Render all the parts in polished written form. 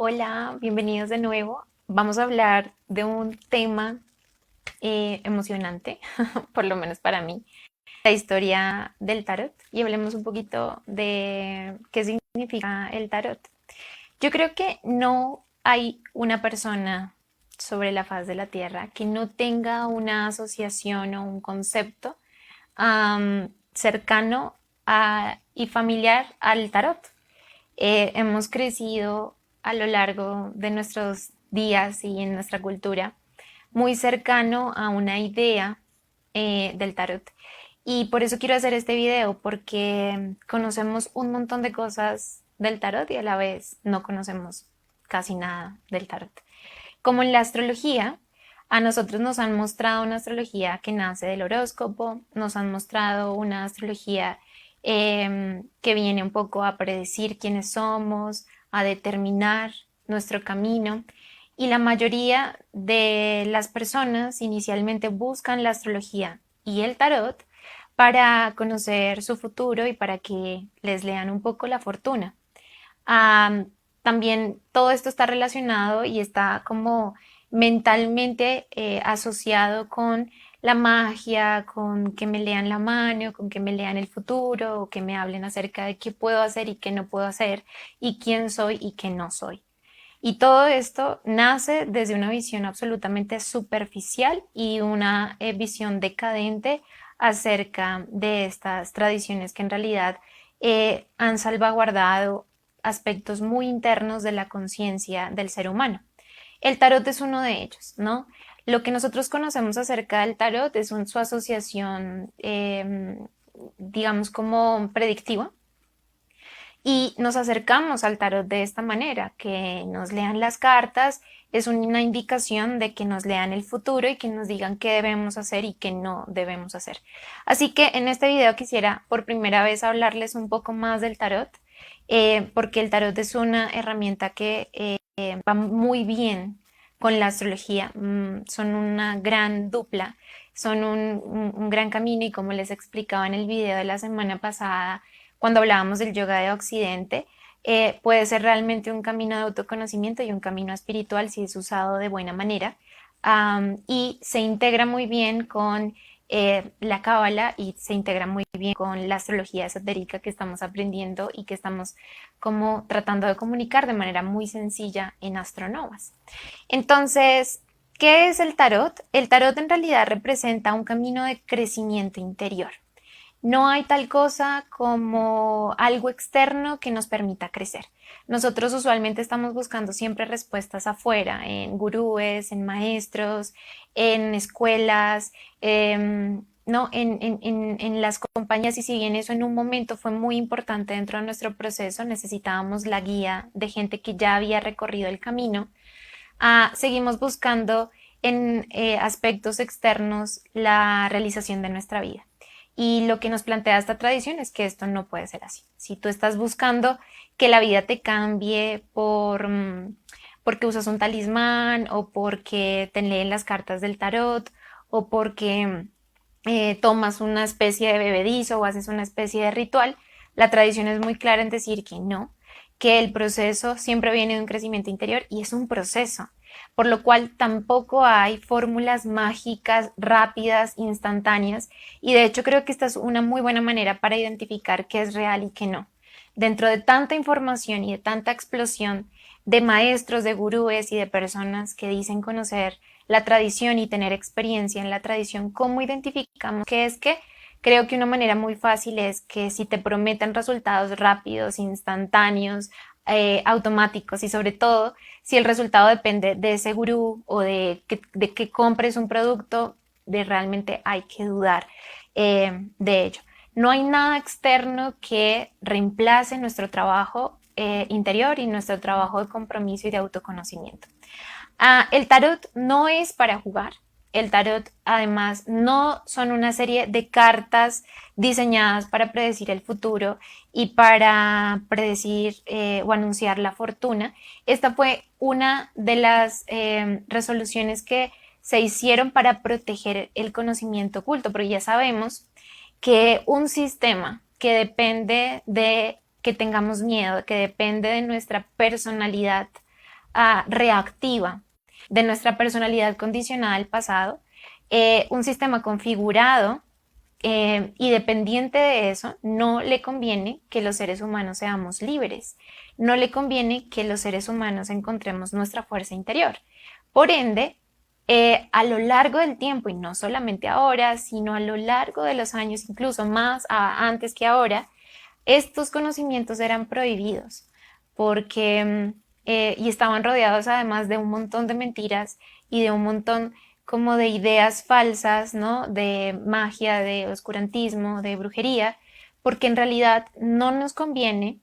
Hola, bienvenidos de nuevo. Vamos a hablar de un tema emocionante, por lo menos para mí, la historia del tarot y hablemos un poquito de qué significa el tarot. Yo creo que no hay una persona sobre la faz de la Tierra que no tenga una asociación o un concepto cercano y familiar al tarot. Hemos crecido a lo largo de nuestros días y en nuestra cultura muy cercano a una idea del tarot. Y por eso quiero hacer este video, porque conocemos un montón de cosas del tarot y a la vez no conocemos casi nada del tarot. Como en la astrología, a nosotros nos han mostrado una astrología que nace del horóscopo, nos han mostrado una astrología que viene un poco a predecir quiénes somos, a determinar nuestro camino. Y la mayoría de las personas inicialmente buscan la astrología y el tarot para conocer su futuro y para que les lean un poco la fortuna. Am, También todo esto está relacionado y está como mentalmente asociado con la magia, con que me lean la mano, con que me lean el futuro, o que me hablen acerca de qué puedo hacer y qué no puedo hacer, y quién soy y qué no soy. Y todo esto nace desde una visión absolutamente superficial y una visión decadente acerca de estas tradiciones que en realidad han salvaguardado aspectos muy internos de la conciencia del ser humano. El tarot es uno de ellos, ¿no? Lo que nosotros conocemos acerca del tarot es su asociación, digamos, como predictiva, y nos acercamos al tarot de esta manera, que nos lean las cartas es una indicación de que nos lean el futuro y que nos digan qué debemos hacer y qué no debemos hacer. Así que en este video quisiera por primera vez hablarles un poco más del tarot, porque el tarot es una herramienta que va muy bien con la astrología. Son una gran dupla, son un gran camino, y como les explicaba en el video de la semana pasada, cuando hablábamos del yoga de Occidente, puede ser realmente un camino de autoconocimiento y un camino espiritual si es usado de buena manera. Y se integra muy bien con la cábala y se integra muy bien con la astrología esotérica que estamos aprendiendo y que estamos como tratando de comunicar de manera muy sencilla en Astronovas. Entonces, ¿qué es el tarot? El tarot en realidad representa un camino de crecimiento interior. No hay tal cosa como algo externo que nos permita crecer. Nosotros usualmente estamos buscando siempre respuestas afuera, en gurúes, en maestros, en escuelas, ¿no? En las compañías, y si bien eso en un momento fue muy importante dentro de nuestro proceso, necesitábamos la guía de gente que ya había recorrido el camino. Seguimos buscando en aspectos externos la realización de nuestra vida. Y lo que nos plantea esta tradición es que esto no puede ser así. Si tú estás buscando que la vida te cambie porque usas un talismán, o porque te leen las cartas del tarot, o porque tomas una especie de bebedizo o haces una especie de ritual, la tradición es muy clara en decir que no, que el proceso siempre viene de un crecimiento interior y es un proceso, por lo cual tampoco hay fórmulas mágicas, rápidas, instantáneas, y de hecho creo que esta es una muy buena manera para identificar qué es real y qué no. Dentro de tanta información y de tanta explosión de maestros, de gurúes y de personas que dicen conocer la tradición y tener experiencia en la tradición, ¿cómo identificamos qué es qué? Creo que una manera muy fácil es que si te prometen resultados rápidos, instantáneos, automáticos, y sobre todo si el resultado depende de ese gurú o de que compres un producto, de realmente hay que dudar de ello. No hay nada externo que reemplace nuestro trabajo interior y nuestro trabajo de compromiso y de autoconocimiento. El tarot no es para jugar. El tarot, además, no son una serie de cartas diseñadas para predecir el futuro y para predecir o anunciar la fortuna. Esta fue una de las resoluciones que se hicieron para proteger el conocimiento oculto, porque ya sabemos que un sistema que depende de que tengamos miedo, que depende de nuestra personalidad, reactiva de nuestra personalidad condicionada al pasado, un sistema configurado y dependiente de eso. No le conviene que los seres humanos seamos libres, no le conviene que los seres humanos encontremos nuestra fuerza interior. Por ende, a lo largo del tiempo, y no solamente ahora, sino a lo largo de los años, incluso más antes que ahora, estos conocimientos eran prohibidos porque y estaban rodeados además de un montón de mentiras y de un montón como de ideas falsas, ¿no? De magia, de oscurantismo, de brujería, porque en realidad no nos conviene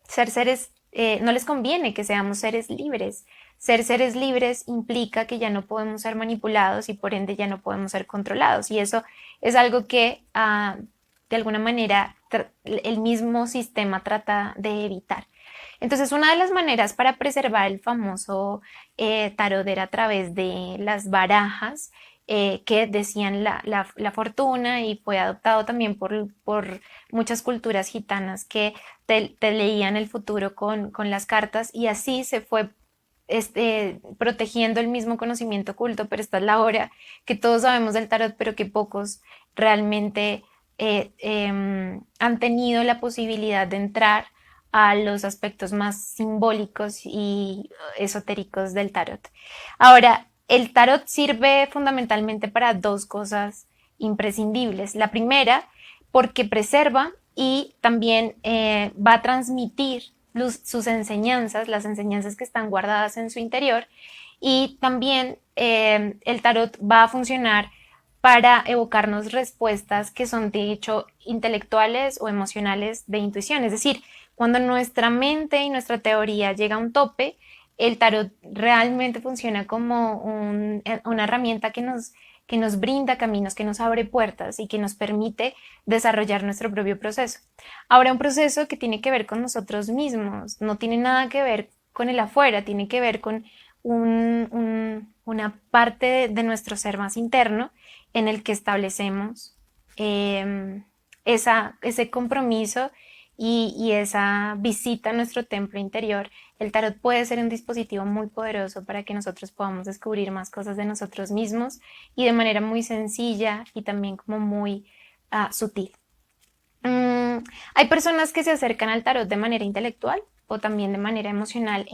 ser seres, no les conviene que seamos seres libres. Ser seres libres implica que ya no podemos ser manipulados y por ende ya no podemos ser controlados. Y eso es algo que de alguna manera el mismo sistema trata de evitar. Entonces, una de las maneras para preservar el famoso tarot era a través de las barajas que decían la fortuna, y fue adoptado también por muchas culturas gitanas que te leían el futuro con las cartas, y así se fue protegiendo el mismo conocimiento oculto. Pero esta es la hora que todos sabemos del tarot, pero que pocos realmente han tenido la posibilidad de entrar a los aspectos más simbólicos y esotéricos del tarot. Ahora, el tarot sirve fundamentalmente para dos cosas imprescindibles. La primera, porque preserva y también va a transmitir sus enseñanzas, las enseñanzas que están guardadas en su interior, y también el tarot va a funcionar para evocarnos respuestas que son de hecho intelectuales o emocionales de intuición. Es decir, cuando nuestra mente y nuestra teoría llega a un tope, el tarot realmente funciona como una herramienta que nos brinda caminos, que nos abre puertas y que nos permite desarrollar nuestro propio proceso. Ahora, un proceso que tiene que ver con nosotros mismos, no tiene nada que ver con el afuera, tiene que ver con una parte de nuestro ser más interno en el que establecemos ese compromiso y esa visita a nuestro templo interior. El tarot puede ser un dispositivo muy poderoso para que nosotros podamos descubrir más cosas de nosotros mismos, y de manera muy sencilla y también como muy sutil. Hay personas que se acercan al tarot de manera intelectual o también de manera emocional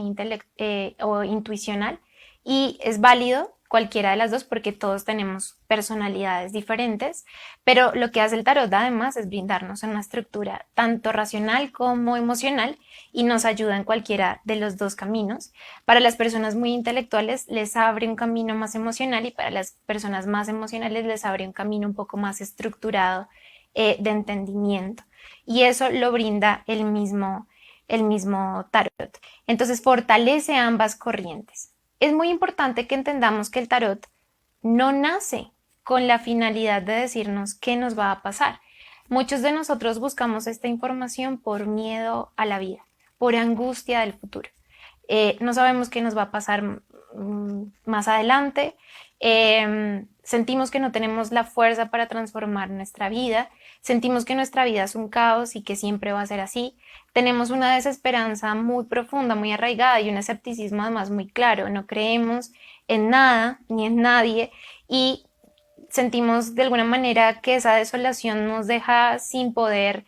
o intuicional, y es válido cualquiera de las dos porque todos tenemos personalidades diferentes, pero lo que hace el tarot además es brindarnos una estructura tanto racional como emocional y nos ayuda en cualquiera de los dos caminos. Para las personas muy intelectuales les abre un camino más emocional, y para las personas más emocionales les abre un camino un poco más estructurado de entendimiento, y eso lo brinda el mismo tarot. Entonces fortalece ambas corrientes. Es muy importante que entendamos que el tarot no nace con la finalidad de decirnos qué nos va a pasar. Muchos de nosotros buscamos esta información por miedo a la vida, por angustia del futuro. No sabemos qué nos va a pasar más adelante. Sentimos que no tenemos la fuerza para transformar nuestra vida, sentimos que nuestra vida es un caos y que siempre va a ser así. Tenemos una desesperanza muy profunda, muy arraigada, y un escepticismo además muy claro. No creemos en nada ni en nadie, y sentimos de alguna manera que esa desolación nos deja sin poder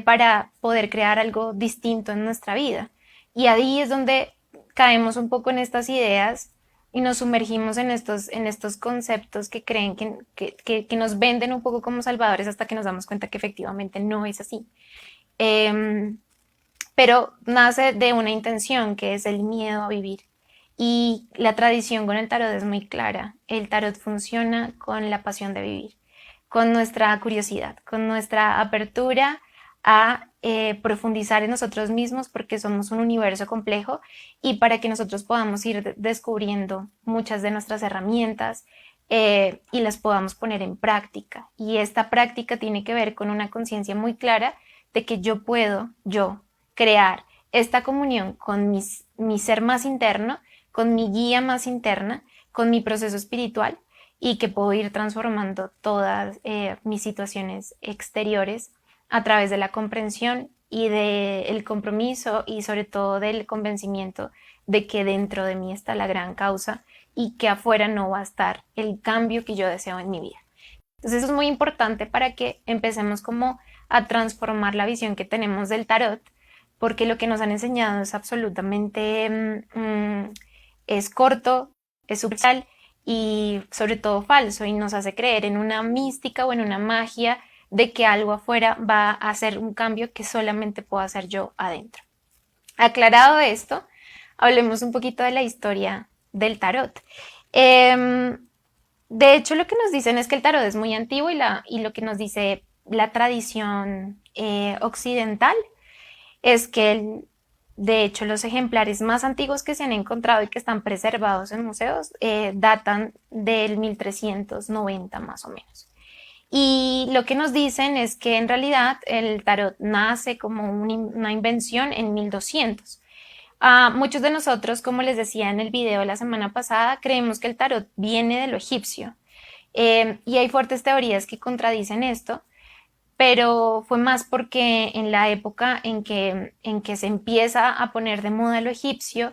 para poder crear algo distinto en nuestra vida. Y ahí es donde caemos un poco en estas ideas y nos sumergimos en estos conceptos que creen que nos venden un poco como salvadores, hasta que nos damos cuenta que efectivamente no es así. Pero nace de una intención que es el miedo a vivir. Y la tradición con el tarot es muy clara. El tarot funciona con la pasión de vivir, con nuestra curiosidad, con nuestra apertura a profundizar en nosotros mismos, porque somos un universo complejo, y para que nosotros podamos ir descubriendo muchas de nuestras herramientas y las podamos poner en práctica. Y esta práctica tiene que ver con una conciencia muy clara de que yo puedo, crear esta comunión con mi ser más interno, con mi guía más interna, con mi proceso espiritual, y que puedo ir transformando todas mis situaciones exteriores a través de la comprensión y del compromiso, y sobre todo del convencimiento de que dentro de mí está la gran causa y que afuera no va a estar el cambio que yo deseo en mi vida. Entonces eso es muy importante para que empecemos como a transformar la visión que tenemos del tarot, porque lo que nos han enseñado es absolutamente es corto, es superficial y sobre todo falso, y nos hace creer en una mística o en una magia de que algo afuera va a hacer un cambio que solamente puedo hacer yo adentro. Aclarado esto, hablemos un poquito de la historia del tarot. De hecho, lo que nos dicen es que el tarot es muy antiguo y lo que nos dice la tradición occidental es que, de hecho, los ejemplares más antiguos que se han encontrado y que están preservados en museos datan del 1390 más o menos. Y lo que nos dicen es que en realidad el tarot nace como una invención en 1200. Muchos de nosotros, como les decía en el video la semana pasada, creemos que el tarot viene de lo egipcio. Y hay fuertes teorías que contradicen esto, pero fue más porque en la época en que se empieza a poner de moda lo egipcio,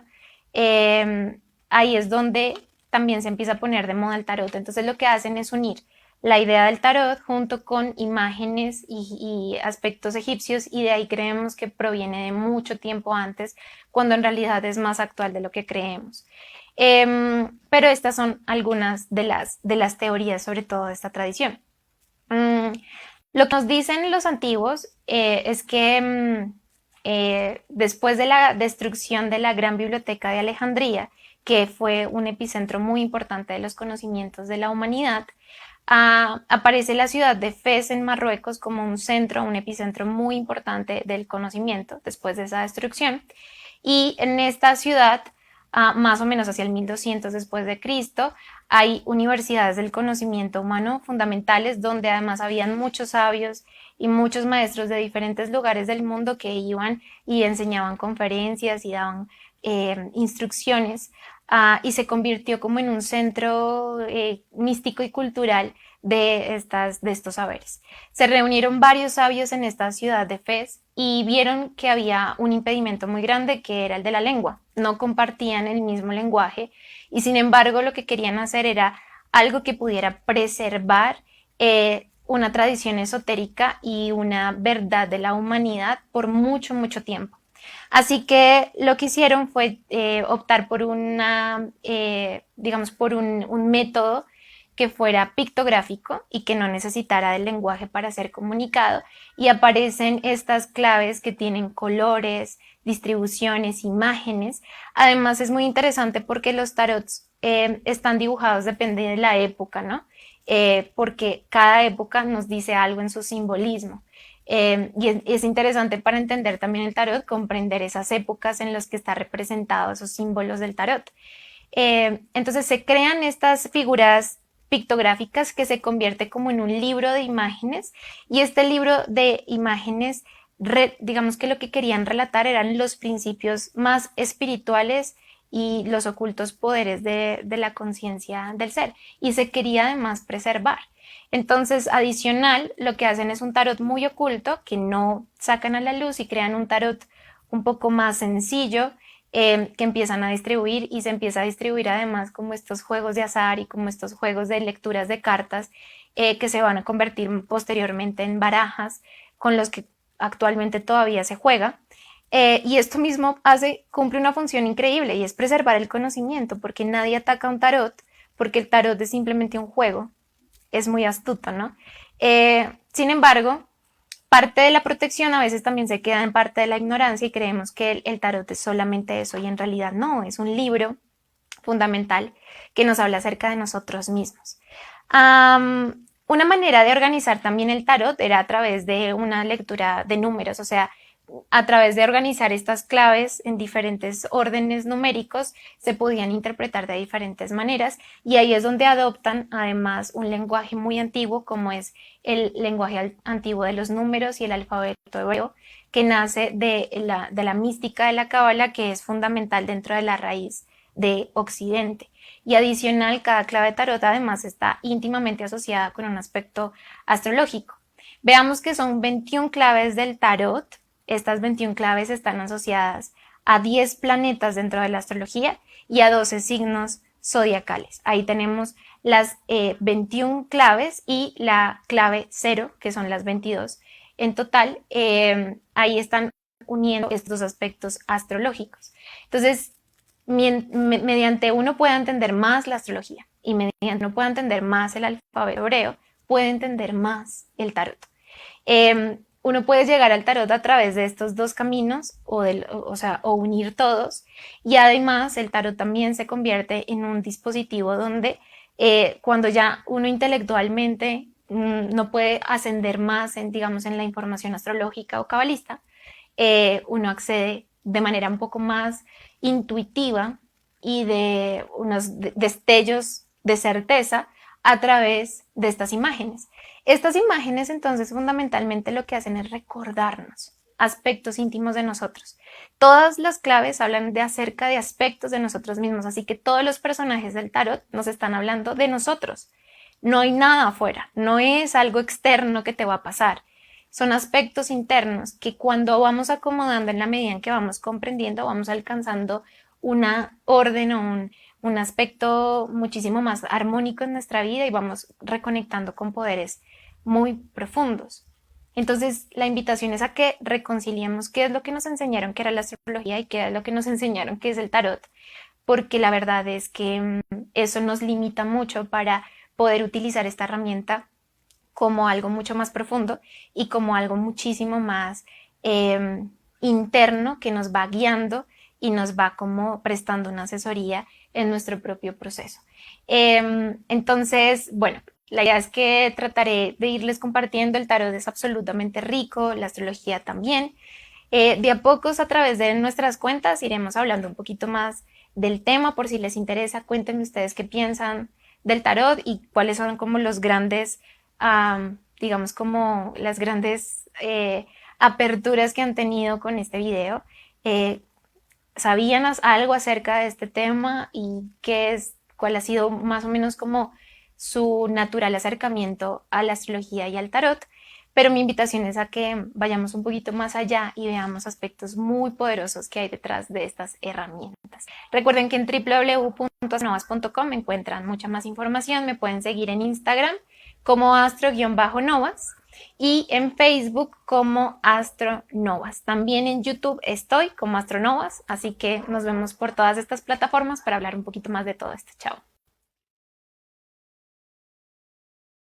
ahí es donde también se empieza a poner de moda el tarot. Entonces lo que hacen es unir la idea del tarot junto con imágenes y aspectos egipcios, y de ahí creemos que proviene de mucho tiempo antes, cuando en realidad es más actual de lo que creemos. Pero estas son algunas de las teorías sobre todo de esta tradición. Lo que nos dicen los antiguos es que después de la destrucción de la Gran Biblioteca de Alejandría, que fue un epicentro muy importante de los conocimientos de la humanidad, aparece la ciudad de Fez en Marruecos como un centro, un epicentro muy importante del conocimiento después de esa destrucción. Y en esta ciudad, más o menos hacia el 1200 después de Cristo, hay universidades del conocimiento humano fundamentales, donde además habían muchos sabios y muchos maestros de diferentes lugares del mundo que iban y enseñaban conferencias y daban instrucciones, y se convirtió como en un centro místico y cultural de estos saberes. Se reunieron varios sabios en esta ciudad de Fez y vieron que había un impedimento muy grande, que era el de la lengua. No compartían el mismo lenguaje y sin embargo lo que querían hacer era algo que pudiera preservar una tradición esotérica y una verdad de la humanidad por mucho, mucho tiempo. Así que lo que hicieron fue optar por digamos, por un método que fuera pictográfico y que no necesitara del lenguaje para ser comunicado, y aparecen estas claves que tienen colores, distribuciones, imágenes. Además es muy interesante porque los tarots están dibujados, depende de la época, ¿no? Porque cada época nos dice algo en su simbolismo. Y es interesante para entender también el tarot, comprender esas épocas en las que está representado esos símbolos del tarot. Entonces se crean estas figuras pictográficas que se convierte como en un libro de imágenes, y este libro de imágenes, digamos que lo que querían relatar eran los principios más espirituales y los ocultos poderes de la conciencia del ser, y se quería además preservar. Entonces, adicional, lo que hacen es un tarot muy oculto que no sacan a la luz y crean un tarot un poco más sencillo, que empiezan a distribuir, y se empieza a distribuir además como estos juegos de azar y como estos juegos de lecturas de cartas que se van a convertir posteriormente en barajas, con los que actualmente todavía se juega. Y esto mismo cumple una función increíble, y es preservar el conocimiento, porque nadie ataca un tarot, porque el tarot es simplemente un juego. Es muy astuto, ¿no? Sin embargo, parte de la protección a veces también se queda en parte de la ignorancia, y creemos que el tarot es solamente eso, y en realidad no, es un libro fundamental que nos habla acerca de nosotros mismos. Una manera de organizar también el tarot era a través de una lectura de números, o sea, a través de organizar estas claves en diferentes órdenes numéricos, se podían interpretar de diferentes maneras, y ahí es donde adoptan además un lenguaje muy antiguo, como es el lenguaje antiguo de los números y el alfabeto hebreo, que nace de la mística de la cábala, que es fundamental dentro de la raíz de Occidente. Y adicional, cada clave de tarot además está íntimamente asociada con un aspecto astrológico. Veamos que son 21 claves del tarot. Estas 21 claves están asociadas a 10 planetas dentro de la astrología y a 12 signos zodiacales. Ahí tenemos las 21 claves y la clave 0, que son las 22. En total, ahí están uniendo estos aspectos astrológicos. Entonces, mediante uno pueda entender más la astrología y mediante uno pueda entender más el alfabeto hebreo, puede entender más el tarot. Uno puede llegar al tarot a través de estos dos caminos o unir todos, y además el tarot también se convierte en un dispositivo donde cuando ya uno intelectualmente no puede ascender más digamos, en la información astrológica o cabalista, uno accede de manera un poco más intuitiva y de unos destellos de certeza a través de estas imágenes. Estas imágenes entonces fundamentalmente lo que hacen es recordarnos aspectos íntimos de nosotros. Todas las claves hablan de acerca de aspectos de nosotros mismos, así que todos los personajes del tarot nos están hablando de nosotros. No hay nada afuera, no es algo externo que te va a pasar. Son aspectos internos que cuando vamos acomodando en la medida en que vamos comprendiendo, vamos alcanzando una orden o un aspecto muchísimo más armónico en nuestra vida y vamos reconectando con poderes muy profundos. Entonces, la invitación es a que reconciliemos qué es lo que nos enseñaron que era la astrología y qué es lo que nos enseñaron que es el tarot, porque la verdad es que eso nos limita mucho para poder utilizar esta herramienta como algo mucho más profundo y como algo muchísimo más interno que nos va guiando y nos va como prestando una asesoría en nuestro propio proceso. Entonces, bueno, la idea es que trataré de irles compartiendo. El tarot es absolutamente rico, la astrología también. De a pocos a través de nuestras cuentas iremos hablando un poquito más del tema por si les interesa. Cuéntenme ustedes qué piensan del tarot y cuáles son como los grandes, digamos como las grandes aperturas que han tenido con este video. ¿Sabían algo acerca de este tema y cuál ha sido más o menos como su natural acercamiento a la astrología y al tarot? Pero mi invitación es a que vayamos un poquito más allá y veamos aspectos muy poderosos que hay detrás de estas herramientas. Recuerden que en www.astronovas.com encuentran mucha más información. Me pueden seguir en Instagram como astro-novas y en Facebook como Astronovas. También en YouTube estoy como Astronovas, así que nos vemos por todas estas plataformas para hablar un poquito más de todo esto. Chao.